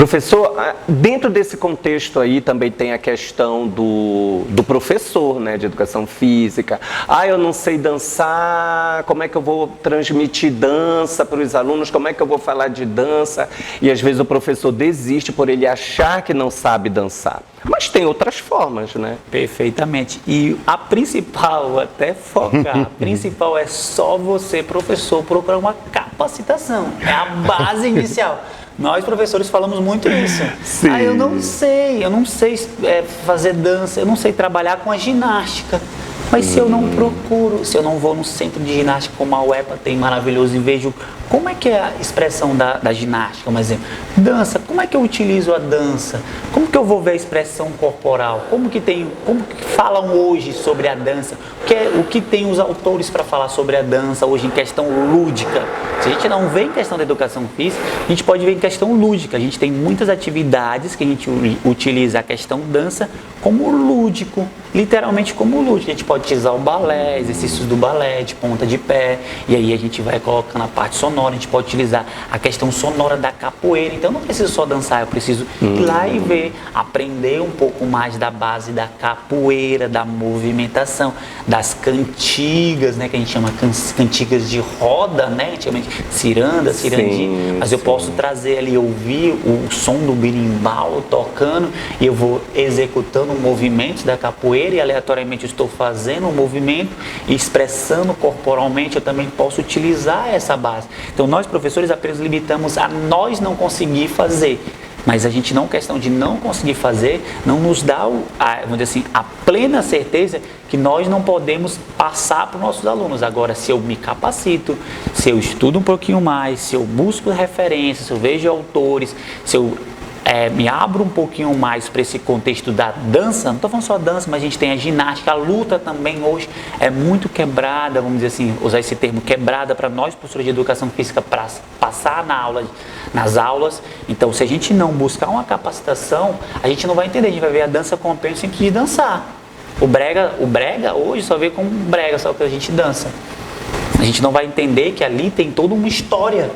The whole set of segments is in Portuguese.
Professor, dentro desse contexto aí também tem a questão do professor, né, de educação física. Eu não sei dançar, como é que eu vou transmitir dança para os alunos, como é que eu vou falar de dança? E às vezes o professor desiste por ele achar que não sabe dançar. Mas tem outras formas, né? Perfeitamente. E a principal, até focar, a principal é só você, professor, procurar uma capacitação. É a base inicial. Nós, professores, falamos muito isso. Sim. Eu não sei fazer dança, eu não sei trabalhar com a ginástica. Mas se eu não procuro, se eu não vou no centro de ginástica como a UEPA tem maravilhoso e vejo como é que é a expressão da ginástica, um exemplo, dança, como é que eu utilizo a dança? Como que eu vou ver a expressão corporal? Como que falam hoje sobre a dança? O que tem os autores para falar sobre a dança hoje em questão lúdica? Se a gente não vê em questão da educação física, a gente pode ver em questão lúdica. A gente tem muitas atividades que a gente utiliza a questão dança como lúdico, literalmente como lúdico. A gente pode utilizar o balé, exercícios do balé, de ponta de pé, e aí a gente vai colocando a parte sonora, a gente pode utilizar a questão sonora da capoeira. Então eu não preciso só dançar, eu preciso ir lá e ver, aprender um pouco mais da base da capoeira, da movimentação, das cantigas, né, que a gente chama cantigas de roda, né, antigamente ciranda, cirandinha, mas eu posso trazer ali, ouvir o som do berimbau tocando e eu vou executando movimentos da capoeira e aleatoriamente eu estou fazendo um movimento e expressando corporalmente, eu também posso utilizar essa base. Então nós, professores, apenas limitamos a nós não conseguir fazer. Mas a gente não, questão de não conseguir fazer, não nos dá, vamos dizer assim, a plena certeza que nós não podemos passar para os nossos alunos. Agora, se eu me capacito, se eu estudo um pouquinho mais, se eu busco referências, se eu vejo autores, se eu me abro um pouquinho mais para esse contexto da dança, não estou falando só dança, mas a gente tem a ginástica, a luta também hoje é muito quebrada, vamos dizer assim, usar esse termo quebrada para nós, professores de educação física, para passar nas aulas. Então, se a gente não buscar uma capacitação, a gente não vai entender, a gente vai ver a dança como apenas simples de dançar. O brega hoje só vê como brega, só que a gente dança. A gente não vai entender que ali tem toda uma história.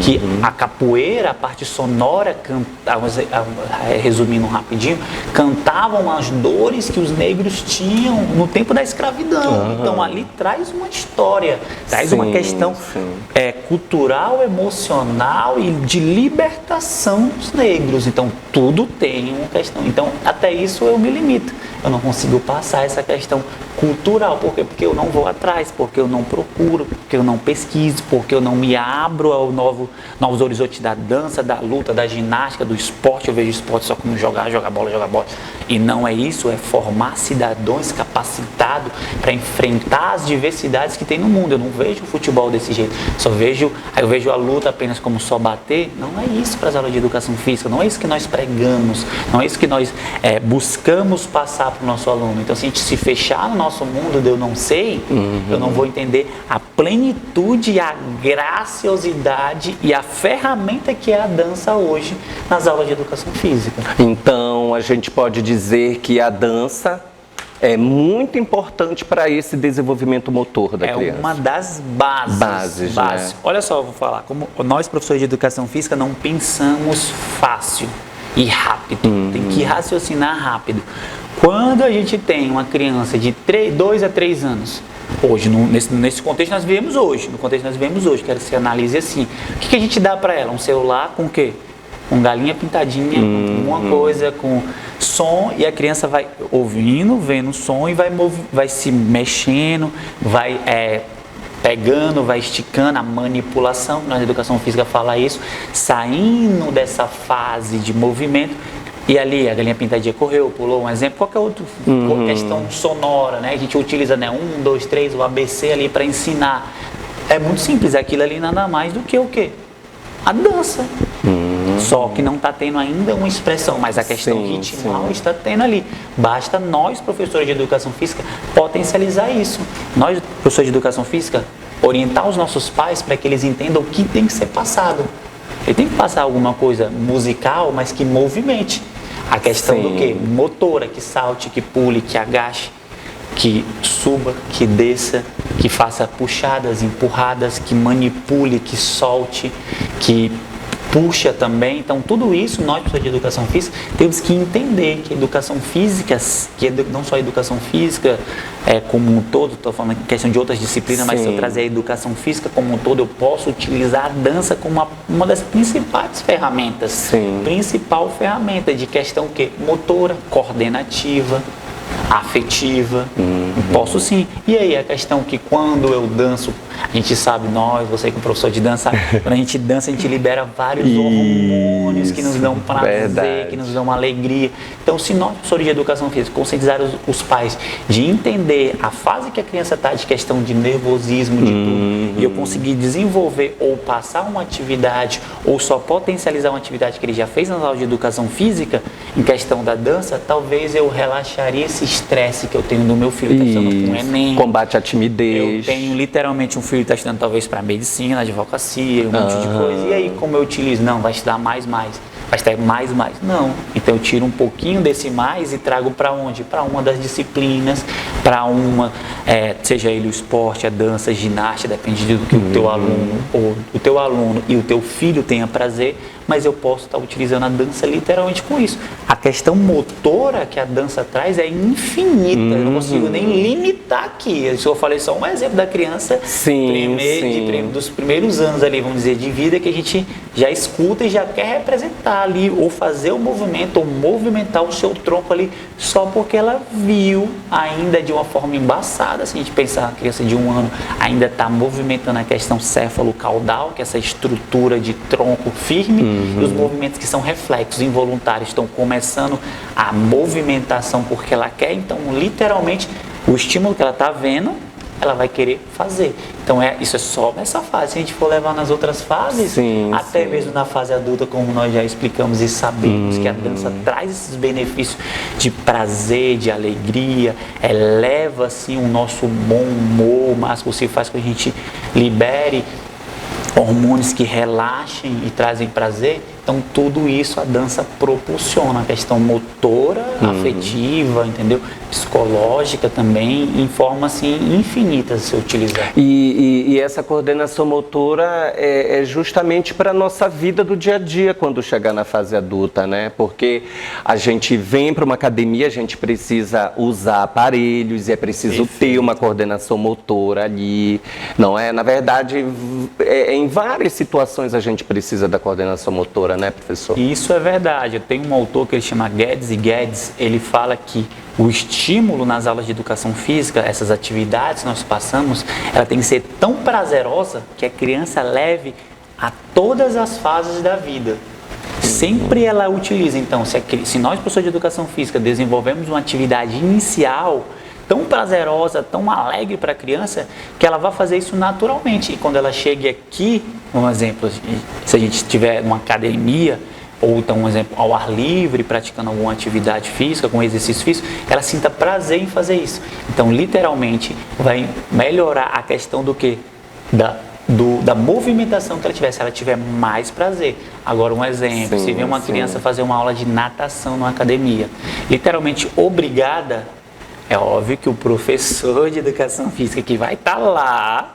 Que a capoeira, a parte sonora, resumindo rapidinho, cantavam as dores que os negros tinham no tempo da escravidão. Então ali traz uma história, traz uma questão cultural, emocional e de libertação dos negros. Então tudo tem uma questão. Então até isso eu me limito. Eu não consigo passar essa questão cultural. Por quê? Porque eu não vou atrás, porque eu não procuro, porque eu não pesquiso, porque eu não me abro ao novos horizontes da dança, da luta, da ginástica, do esporte. Eu vejo esporte só como jogar bola. E não é isso, é formar cidadãos capacitados para enfrentar as diversidades que tem no mundo. Eu não vejo o futebol desse jeito. Eu vejo a luta apenas como só bater. Não é isso para as aulas de educação física, não é isso que nós pregamos, não é isso que nós buscamos passar para o nosso aluno. Então, se a gente se fechar no nosso mundo de eu não sei, eu não vou entender a plenitude, a graciosidade e a ferramenta que é a dança hoje nas aulas de educação física. Então, a gente pode dizer que a dança é muito importante para esse desenvolvimento motor da criança. É uma das bases. Né? Olha só, eu vou falar, como nós, professores de educação física, não pensamos fácil e rápido, tem que raciocinar rápido. Quando a gente tem uma criança de 2 a 3 anos, hoje, nesse contexto nós vivemos hoje, quero que você analise assim, o que a gente dá para ela? Um celular com o quê? Com galinha pintadinha, com uma coisa, com som, e a criança vai ouvindo, vendo o som e vai se mexendo, vai pegando, vai esticando, a manipulação, na educação física fala isso, saindo dessa fase de movimento. E ali a galinha pintadinha correu, pulou, um exemplo, qualquer outra questão sonora, né? A gente utiliza 1, 2, 3, o ABC ali para ensinar. É muito simples, aquilo ali nada mais do que o quê? A dança. Só que não está tendo ainda uma expressão, mas a questão ritmal está tendo ali. Basta nós, professores de educação física, potencializar isso. Nós, professores de educação física, orientar os nossos pais para que eles entendam o que tem que ser passado. Ele tem que passar alguma coisa musical, mas que movimente. A questão do quê? Motora, que salte, que pule, que agache, que suba, que desça, que faça puxadas, empurradas, que manipule, que solte, que puxa também. Então, tudo isso, nós, professores de educação física, temos que entender que a educação física, não só a educação física como um todo, estou falando em questão de outras disciplinas, mas se eu trazer a educação física como um todo, eu posso utilizar a dança como uma das principais ferramentas. Sim. Principal ferramenta de questão o quê? Motora, coordenativa, afetiva, posso sim. E aí a questão que quando eu danço, a gente sabe, você que é professor de dança, quando a gente dança, a gente libera vários hormônios que nos dão prazer, que nos dão alegria. Então, se nós, professores de educação física, conscientizar os pais de entender a fase que a criança está de questão de nervosismo, de tudo, e eu conseguir desenvolver ou passar uma atividade, ou só potencializar uma atividade que ele já fez nas aulas de educação física, em questão da dança, talvez eu relaxaria esse estresse que eu tenho do meu filho, está estudando com o Enem. Combate à timidez. Eu tenho literalmente um filho que está estudando talvez para medicina, advocacia, um monte de coisa. E aí como eu utilizo? Não, vai estudar mais. Vai estar mais. Não. Então eu tiro um pouquinho desse mais e trago para onde? Para uma das disciplinas, para uma, seja ele o esporte, a dança, a ginástica, depende do que o teu aluno, ou o teu aluno e o teu filho tenha prazer, mas eu posso estar utilizando a dança literalmente com isso. A questão motora que a dança traz é infinita, eu não consigo nem limitar aqui. Eu falei só um exemplo da criança dos primeiros anos ali, vamos dizer, de vida, que a gente já escuta e já quer representar ali, ou fazer o movimento, ou movimentar o seu tronco ali, só porque ela viu ainda de uma forma embaçada. Se a gente pensar, a criança de 1 ano ainda está movimentando a questão céfalo-caudal, que é essa estrutura de tronco firme, e os movimentos que são reflexos involuntários estão começando a movimentação porque ela quer. Então, literalmente, o estímulo que ela está vendo, ela vai querer fazer. Então, isso é só nessa fase. Se a gente for levar nas outras fases, até mesmo na fase adulta, como nós já explicamos e sabemos que a dança traz esses benefícios de prazer, de alegria, eleva assim o nosso bom humor, o máximo possível, faz com que a gente libere hormônios que relaxem e trazem prazer. Então, tudo isso a dança proporciona, a questão motora, afetiva, entendeu? Psicológica também, em forma assim infinita se utilizar. E essa coordenação motora é justamente para a nossa vida do dia a dia quando chegar na fase adulta, né? Porque a gente vem para uma academia, a gente precisa usar aparelhos e é preciso ter uma coordenação motora ali, não é? Na verdade, em várias situações a gente precisa da coordenação motora, né, professor? Isso é verdade. Eu tenho um autor que ele chama Guedes, ele fala que o estímulo nas aulas de educação física, essas atividades que nós passamos, ela tem que ser tão prazerosa que a criança leve a todas as fases da vida. Sempre ela utiliza. Então, se nós, professores de educação física, desenvolvemos uma atividade inicial tão prazerosa, tão alegre para a criança, que ela vai fazer isso naturalmente. E quando ela chegue aqui, um exemplo, se a gente estiver numa academia, ou então, um exemplo, ao ar livre, praticando alguma atividade física, com exercício físico, ela sinta prazer em fazer isso. Então, literalmente, vai melhorar a questão do quê? Da movimentação que ela tiver, se ela tiver mais prazer. Agora, um exemplo, se vê uma criança fazer uma aula de natação numa academia, literalmente obrigada, é óbvio que o professor de educação física que vai estar lá,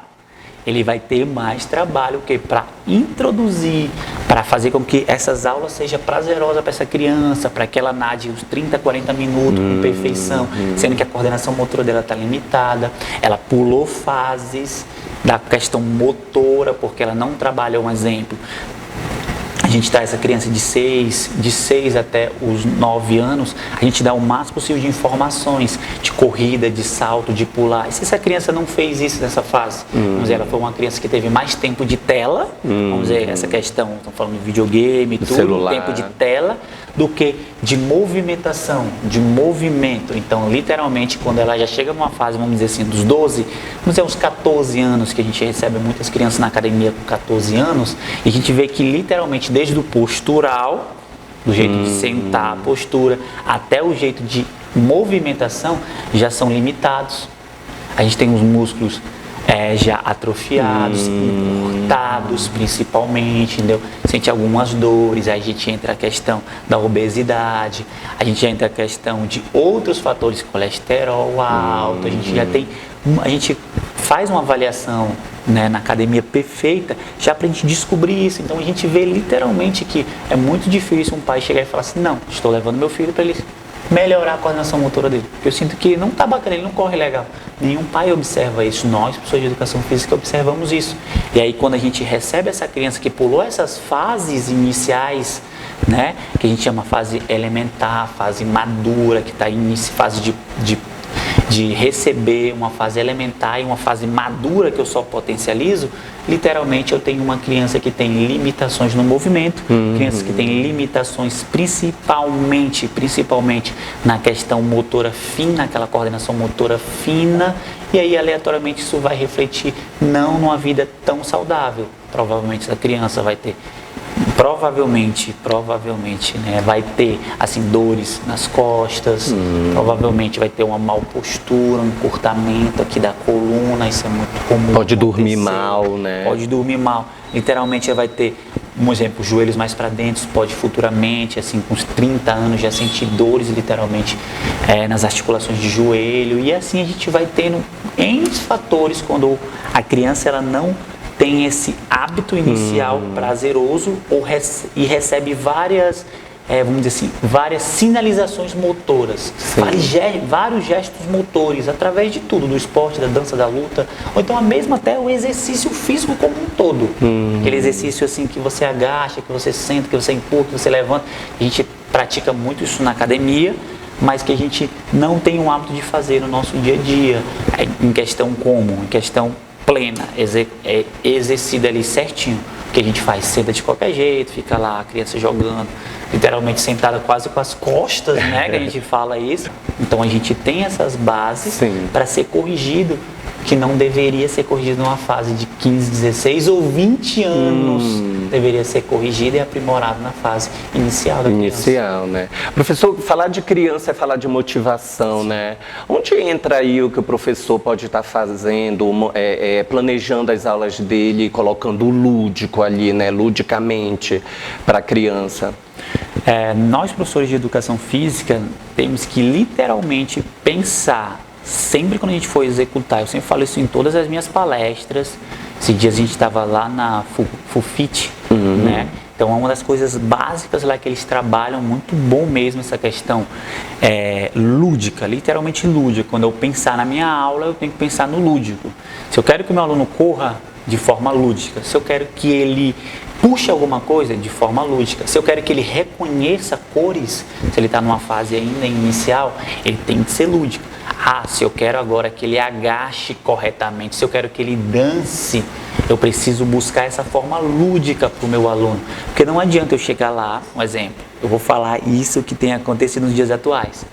ele vai ter mais trabalho para introduzir, para fazer com que essas aulas sejam prazerosas para essa criança, para que ela nade uns 30, 40 minutos com perfeição, sendo que a coordenação motora dela está limitada, ela pulou fases da questão motora, porque ela não trabalha, um exemplo. A gente dá essa criança de 6 até os 9 anos, a gente dá o máximo possível de informações, de corrida, de salto, de pular. E se essa criança não fez isso nessa fase? Vamos dizer, ela foi uma criança que teve mais tempo de tela, vamos dizer, essa questão, estamos falando de videogame, tudo, celular, tempo de tela, do que de movimentação, de movimento. Então, literalmente, quando ela já chega numa fase, vamos dizer assim, dos 12, vamos dizer, uns 14 anos, que a gente recebe muitas crianças na academia com 14 anos, e a gente vê que literalmente, desde o postural, do jeito de sentar, a postura, até o jeito de movimentação, já são limitados. A gente tem os músculos já atrofiados, encurtados principalmente, entendeu? Sente algumas dores, aí a gente entra a questão da obesidade, a gente entra a questão de outros fatores, colesterol alto, a gente já tem, a gente faz uma avaliação, né, na academia perfeita, já para a gente descobrir isso. Então a gente vê literalmente que é muito difícil um pai chegar e falar assim, não, estou levando meu filho para ele melhorar a coordenação motora dele. Porque eu sinto que não está bacana, ele não corre legal. Nenhum pai observa isso. Nós, professores de educação física, observamos isso. E aí quando a gente recebe essa criança que pulou essas fases iniciais, né, que a gente chama fase elementar, fase madura, que está em fase de receber, uma fase elementar e uma fase madura que eu só potencializo, literalmente eu tenho uma criança que tem limitações no movimento, crianças que têm limitações principalmente na questão motora fina, aquela coordenação motora fina, e aí aleatoriamente isso vai refletir não numa vida tão saudável. Provavelmente essa criança vai ter provavelmente, né, vai ter assim dores nas costas, provavelmente vai ter uma mal postura, um encurtamento aqui da coluna, isso é muito comum. Pode dormir mal, né? Pode dormir mal. Literalmente vai ter, um exemplo, joelhos mais para dentro, pode futuramente, assim, com uns 30 anos já sentir dores literalmente nas articulações de joelho, e assim a gente vai tendo N fatores quando a criança ela não tem esse hábito inicial prazeroso e recebe várias, vamos dizer assim, várias sinalizações motoras, vários gestos motores, através de tudo, do esporte, da dança, da luta, ou então mesmo até o exercício físico como um todo. Aquele exercício assim que você agacha, que você senta, que você empurra, que você levanta. A gente pratica muito isso na academia, mas que a gente não tem o hábito de fazer no nosso dia a dia, em questão comum, em questão plena, exercida ali certinho, que a gente faz, senta de qualquer jeito, fica lá a criança jogando, literalmente sentada quase com as costas, né, que a gente fala isso. Então a gente tem essas bases para ser corrigido, que não deveria ser corrigido numa fase de 15, 16 ou 20 anos, deveria ser corrigido e aprimorado na fase inicial da criança. Inicial, né? Professor, falar de criança é falar de motivação, né? Onde entra aí o que o professor pode estar fazendo, planejando as aulas dele, colocando o lúdico ali, né? Ludicamente para a criança? Nós, professores de educação física, temos que literalmente pensar, sempre quando a gente for executar, eu sempre falo isso em todas as minhas palestras. Esses dias a gente estava lá na FUFIT, né? Então é uma das coisas básicas lá que eles trabalham, muito bom mesmo essa questão lúdica, literalmente lúdica. Quando eu pensar na minha aula, eu tenho que pensar no lúdico. Se eu quero que o meu aluno corra de forma lúdica, se eu quero que ele puxe alguma coisa de forma lúdica, se eu quero que ele reconheça cores, se ele está numa fase ainda inicial, ele tem que ser lúdico. Se eu quero agora que ele agache corretamente, se eu quero que ele dance, eu preciso buscar essa forma lúdica para o meu aluno. Porque não adianta eu chegar lá, um exemplo, eu vou falar isso que tem acontecido nos dias atuais.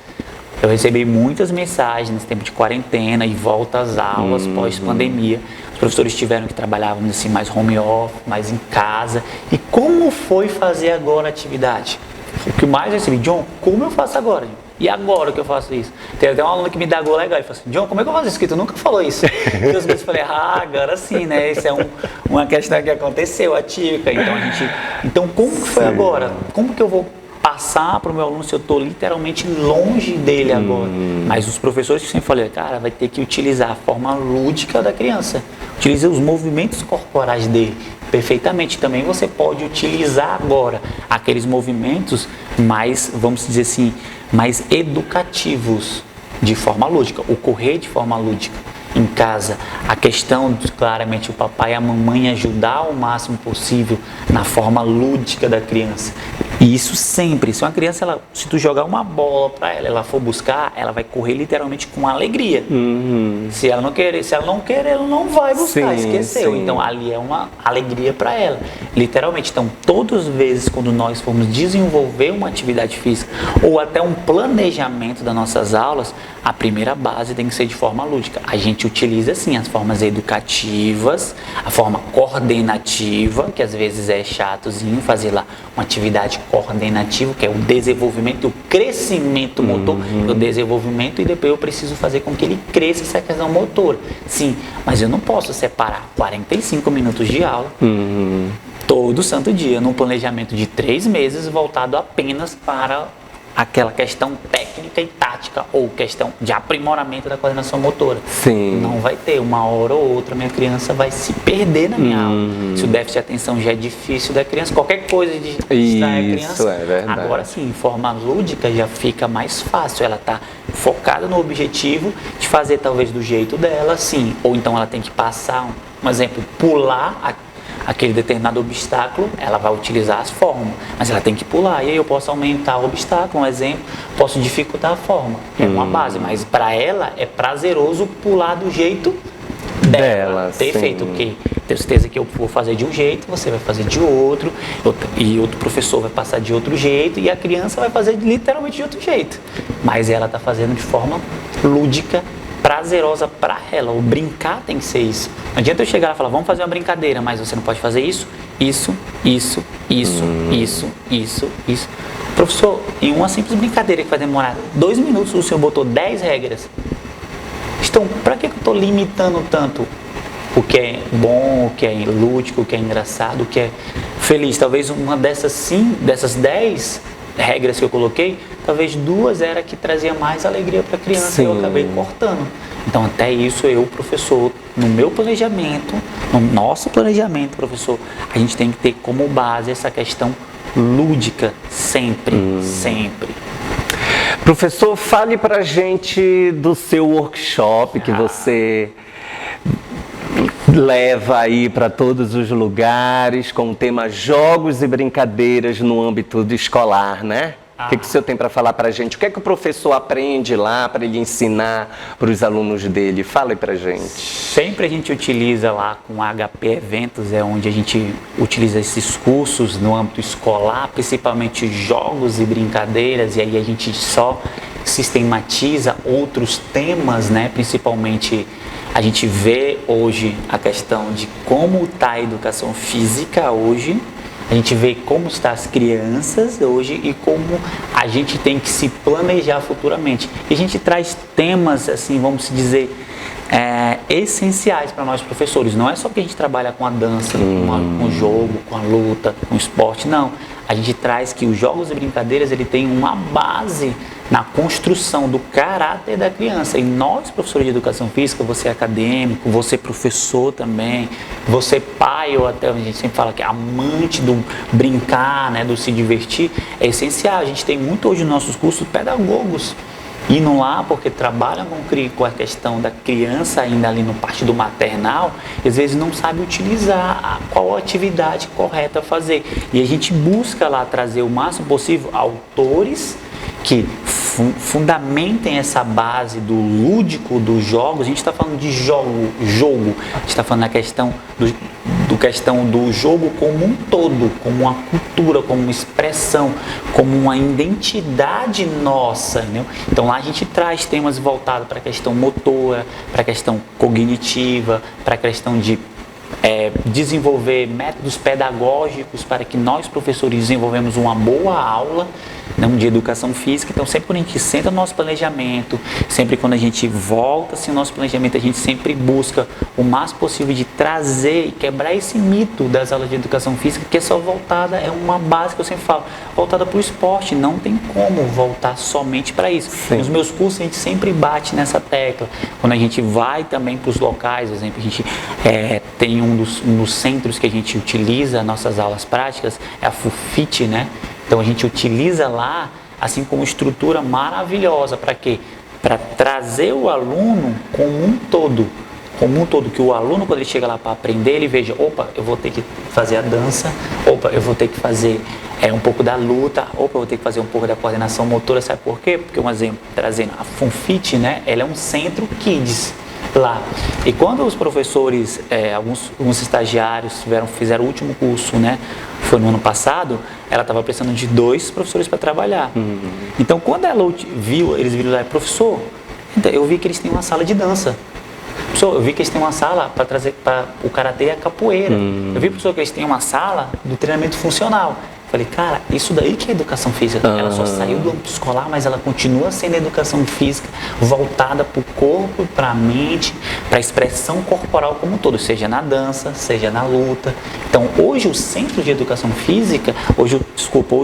Eu recebi muitas mensagens nesse tempo de quarentena e volta às aulas pós-pandemia. Os professores tiveram que trabalhar, vamos dizer assim, mais home office, mais em casa. E como foi fazer agora a atividade? O que mais eu recebi, John, como eu faço agora? E agora que eu faço isso? Tem até um aluno que me dá gol legal e fala assim, John, como é que eu faço isso? Que tu nunca falou isso. E eu falei, agora sim, né? Isso é uma questão que aconteceu, atípica. Então como que foi agora? Como que eu vou passar para o meu aluno se eu estou literalmente longe dele agora? Mas os professores que sempre falaram, cara, vai ter que utilizar a forma lúdica da criança. Utilize os movimentos corporais dele perfeitamente. Também você pode utilizar agora aqueles movimentos mais, vamos dizer assim, mais educativos de forma lúdica, o correr de forma lúdica em casa, a questão de claramente o papai e a mamãe ajudar o máximo possível na forma lúdica da criança. E isso sempre, se uma criança, se tu jogar uma bola para ela for buscar, ela vai correr literalmente com alegria. Se ela não querer, ela não vai buscar, esqueceu. Então ali é uma alegria para ela, literalmente. Então todas as vezes quando nós formos desenvolver uma atividade física ou até um planejamento das nossas aulas, a primeira base tem que ser de forma lúdica. A gente utiliza sim as formas educativas, a forma coordenativa, que às vezes é chatozinho fazer lá uma atividade coordenativa, que é o desenvolvimento, o crescimento motor, o desenvolvimento, e depois eu preciso fazer com que ele cresça essa questão motora. Sim, mas eu não posso separar 45 minutos de aula todo santo dia num planejamento de 3 meses voltado apenas para aquela questão técnica e tática ou questão de aprimoramento da coordenação motora. Sim. Não vai ter. Uma hora ou outra minha criança vai se perder na minha aula. Se o déficit de atenção já é difícil da criança, qualquer coisa de distrair a criança. Isso é verdade. Agora sim, em forma lúdica já fica mais fácil. Ela está focada no objetivo de fazer talvez do jeito dela, sim. Ou então ela tem que passar, um exemplo, pular aquele determinado obstáculo, ela vai utilizar as formas, mas ela tem que pular, e aí eu posso aumentar o obstáculo, um exemplo, posso dificultar a forma, é uma base, mas para ela é prazeroso pular do jeito dela, perfeito, porque tenho certeza que eu vou fazer de um jeito, você vai fazer de outro, e outro professor vai passar de outro jeito, e a criança vai fazer literalmente de outro jeito, mas ela está fazendo de forma lúdica, prazerosa para ela. O brincar tem que ser isso. Não adianta eu chegar e falar, vamos fazer uma brincadeira, mas você não pode fazer isso. Professor, em uma simples brincadeira que vai demorar 2 minutos, o senhor botou 10 regras. Então, para que eu estou limitando tanto o que é bom, o que é lúdico, o que é engraçado, o que é feliz? Talvez uma dessas 10 regras que eu coloquei, talvez 2 era que trazia mais alegria para a criança e eu acabei cortando. Então, até isso eu, professor, no meu planejamento, no nosso planejamento, professor, a gente tem que ter como base essa questão lúdica sempre. Professor, fale pra gente do seu workshop que você leva aí para todos os lugares com o tema Jogos e Brincadeiras no âmbito escolar, né? O que o senhor tem para falar para a gente? O que é que o professor aprende lá para ele ensinar para os alunos dele? Fala aí para a gente. Sempre a gente utiliza lá com HP Eventos, é onde a gente utiliza esses cursos no âmbito escolar, principalmente jogos e brincadeiras, e aí a gente só sistematiza outros temas, né? Principalmente a gente vê hoje a questão de como está a educação física hoje, a gente vê como estão as crianças hoje e como a gente tem que se planejar futuramente. E a gente traz temas, assim, vamos dizer, essenciais para nós professores. Não é só que a gente trabalha com a dança, com o jogo, com a luta, com o esporte, não. A gente traz que os jogos e brincadeiras, ele tem uma base na construção do caráter da criança. E nós, professores de educação física, você é acadêmico, você é professor também, você pai, ou até a gente sempre fala que é amante do brincar, né, do se divertir, é essencial. A gente tem muito hoje nos nossos cursos pedagogos indo lá porque trabalham com a questão da criança ainda ali no parte do maternal, e às vezes não sabe utilizar qual a atividade correta a fazer. E a gente busca lá trazer o máximo possível autores que fundamentem essa base do lúdico dos jogos. A gente está falando de jogo, a gente está falando da questão do jogo como um todo, como uma cultura, como uma expressão, como uma identidade nossa, entendeu? Então lá a gente traz temas voltados para a questão motora, para a questão cognitiva, para a questão de desenvolver métodos pedagógicos para que nós, professores, desenvolvemos uma boa aula, não, de educação física. Então, sempre quando a gente senta no nosso planejamento, sempre quando a gente volta assim, no nosso planejamento, a gente sempre busca o máximo possível de trazer e quebrar esse mito das aulas de educação física, que é só voltada, é uma base que eu sempre falo, voltada para o esporte, não tem como voltar somente para isso. Sim. Nos meus cursos, a gente sempre bate nessa tecla. Quando a gente vai também para os locais, por exemplo, a gente tem um dos centros que a gente utiliza nossas aulas práticas, é a FUFIT, né? Então a gente utiliza lá, assim, como estrutura maravilhosa, para quê? Para trazer o aluno como um todo, que o aluno, quando ele chega lá para aprender, ele veja, opa, eu vou ter que fazer a dança, opa, eu vou ter que fazer um pouco da luta, opa, eu vou ter que fazer um pouco da coordenação motora, sabe por quê? Porque, um exemplo, trazendo a FUNFIT, né? Ela é um centro kids lá. E quando os professores, alguns estagiários fizeram o último curso, né? Foi no ano passado, ela estava precisando de 2 professores para trabalhar. Então, quando eles viram lá, professor, eu vi que eles têm uma sala de dança. Professor, eu vi que eles têm uma sala para trazer para o karatê e a capoeira. Eu vi, professor, que eles têm uma sala do treinamento funcional. Falei, cara, isso daí que é educação física. Ela só saiu do âmbito escolar, mas ela continua sendo educação física voltada para o corpo, para a mente, para a expressão corporal como um todo, seja na dança, seja na luta. Então, hoje os centros de educação física, hoje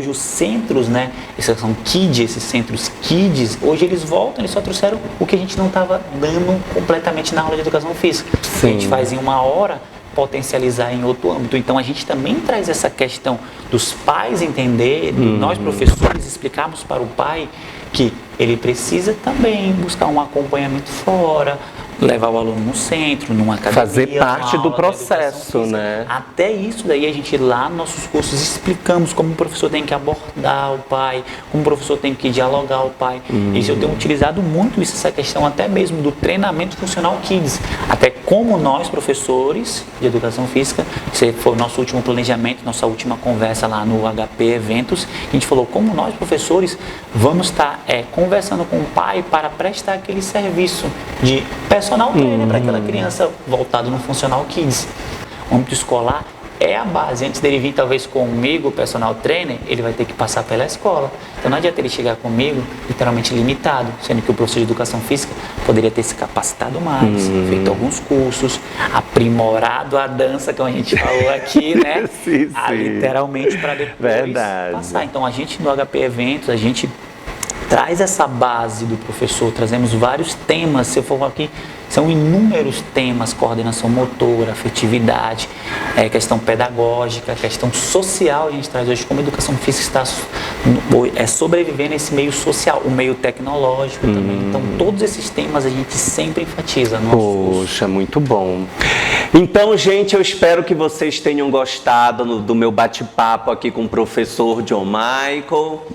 os centros, né, esses são kids, esses centros kids, hoje eles voltam, eles só trouxeram o que a gente não estava dando completamente na aula de educação física. Sim. A gente faz em 1 hora, potencializar em outro âmbito. Então a gente também traz essa questão dos pais entender, nós professores explicarmos para o pai que ele precisa também buscar um acompanhamento fora, levar o aluno no centro, numa academia. Fazer parte do processo, né? Até isso daí a gente lá nos nossos cursos explicamos como o professor tem que abordar o pai, como o professor tem que dialogar o pai. Isso eu tenho utilizado muito isso, essa questão até mesmo do treinamento funcional Kids. Até como nós, professores de educação física, esse foi o nosso último planejamento, nossa última conversa lá no HP Eventos, a gente falou como nós, professores, vamos estar conversando com o pai para prestar aquele serviço de personal trainer para aquela criança voltado no Funcional Kids. O âmbito escolar é a base. Antes dele vir talvez comigo, o personal trainer, ele vai ter que passar pela escola. Então não adianta ele chegar comigo literalmente limitado, sendo que o professor de educação física poderia ter se capacitado mais, feito alguns cursos, aprimorado a dança, como a gente falou aqui, né? Sim. Literalmente para depois passar. Então a gente no HP Eventos, a gente traz essa base do professor, trazemos vários temas, se eu for aqui, são inúmeros temas, coordenação motora, afetividade, questão pedagógica, questão social, a gente traz hoje como a educação física está sobrevivendo nesse meio social, o meio tecnológico também, então todos esses temas a gente sempre enfatiza no nosso curso. Poxa, muito bom. Então, gente, eu espero que vocês tenham gostado do meu bate-papo aqui com o professor John Michael,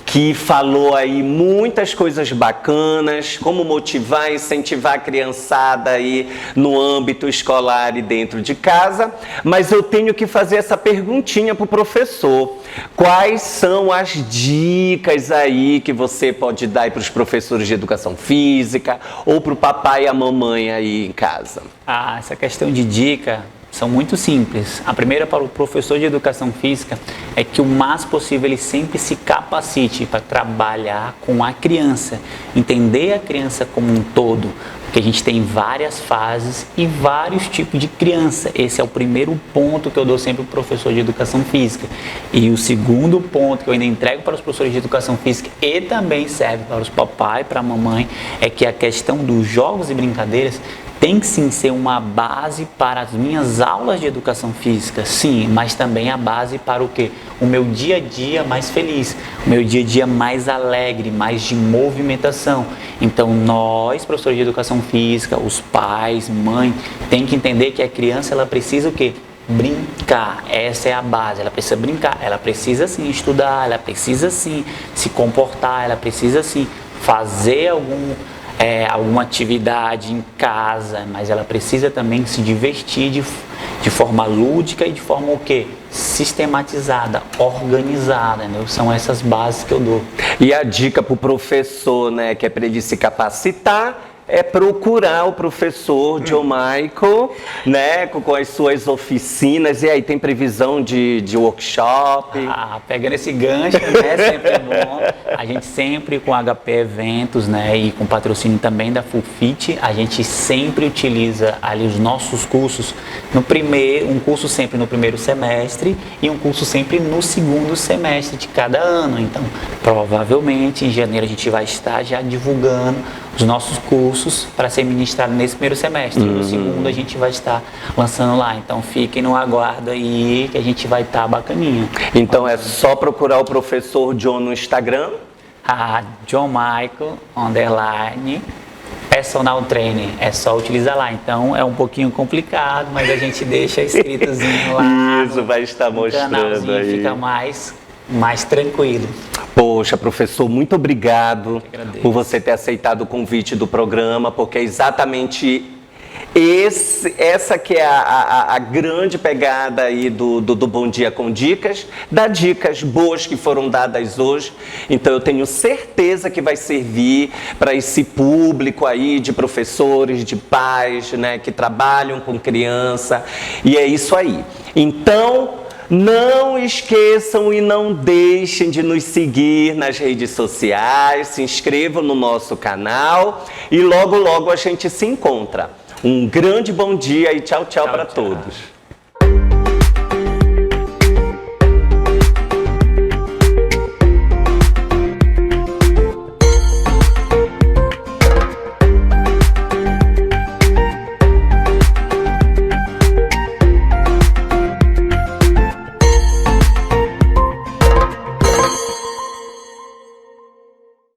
que falou aí muitas coisas bacanas, como motivar e incentivar a criançada aí no âmbito escolar e dentro de casa. Mas eu tenho que fazer essa perguntinha para o professor. Quais são as dicas aí que você pode dar para os professores de educação física ou para o papai e a mamãe aí em casa? Essa questão de dica são muito simples. A primeira para o professor de educação física é que o mais possível ele sempre se capacite para trabalhar com a criança, entender a criança como um todo, porque a gente tem várias fases e vários tipos de criança. Esse é o primeiro ponto que eu dou sempre para o professor de educação física. E o segundo ponto que eu ainda entrego para os professores de educação física e também serve para os papai e para a mamãe é que a questão dos jogos e brincadeiras tem que sim ser uma base para as minhas aulas de educação física, sim, mas também a base para o quê? O meu dia a dia mais feliz, o meu dia a dia mais alegre, mais de movimentação. Então nós, professores de educação física, os pais, mãe, tem que entender que a criança ela precisa o quê? Brincar, essa é a base, ela precisa brincar, ela precisa sim estudar, ela precisa sim se comportar, ela precisa sim fazer alguma atividade em casa, mas ela precisa também se divertir de forma lúdica e de forma o quê? Sistematizada, organizada, né? São essas bases que eu dou. E a dica para o professor, né, que é para ele se capacitar, é procurar o professor John Michael, né, com as suas oficinas. E aí, tem previsão de workshop? Pegando esse gancho, né, sempre é bom. A gente sempre com HP Eventos, né, e com patrocínio também da Fulfit, a gente sempre utiliza ali os nossos cursos um curso sempre no primeiro semestre e um curso sempre no segundo semestre de cada ano. Então, provavelmente em janeiro a gente vai estar já divulgando os nossos cursos para ser ministrado nesse primeiro semestre. No segundo a gente vai estar lançando lá. Então fiquem no aguardo aí que a gente vai estar bacaninha. Então é só procurar o professor John no Instagram? John Michael, _ personal trainer. É só utilizar lá. Então é um pouquinho complicado, mas a gente deixa escritozinho lá. Isso, vai estar mostrando aí. Fica mais tranquilo. Poxa, professor, muito obrigado por você ter aceitado o convite do programa, porque é exatamente essa que é a grande pegada aí do Bom Dia com Dicas, das dicas boas que foram dadas hoje. Então eu tenho certeza que vai servir para esse público aí de professores, de pais, né, que trabalham com criança, e é isso aí. Então, Não esqueçam e não deixem de nos seguir nas redes sociais, se inscrevam no nosso canal e logo, logo a gente se encontra. Um grande bom dia e tchau, tchau para todos.